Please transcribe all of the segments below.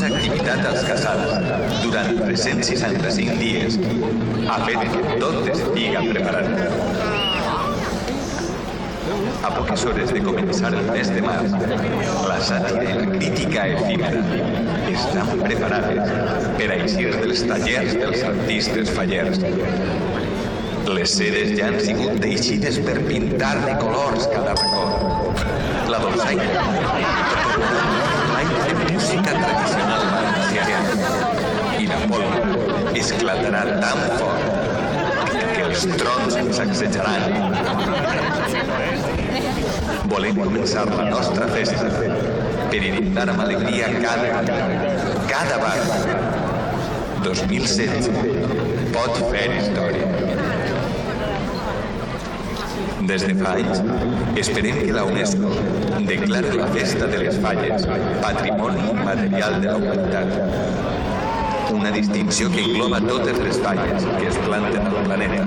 activitat als casals durant 365 dies ha fet que tot estiga preparat. A poques hores de començar el mes de març, la sàtira i la crítica efímera estan preparades per a eixir dels tallers dels artistes fallers. Les sedes ja han sigut teixides per pintar de colors cada racó. La dolçaina de música tradicional valenciana i la pólvora esclatarà tan fort que els trons sacsejaran. Volem començar la nostra festa per inundar amb alegria cada bar. 2016 pot fer història. Des de fa anys, esperem que la UNESCO declari la Festa de les Falles Patrimoni Immaterial de la Humanitat. Una distinció que engloba totes les falles que es planten al planeta,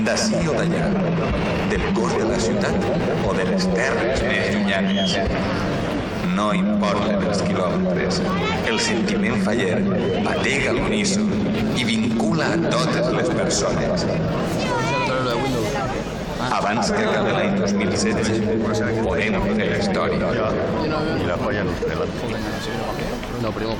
d'ací o d'allà, del cor de la ciutat o de les terres més llunyanes. No importen els quilòmetres, el sentiment faller batega a l'uníson i vincula a totes les persones. Abans que acabi l'any 2016, podem fer la història. Y la falla nos pela. No, primo.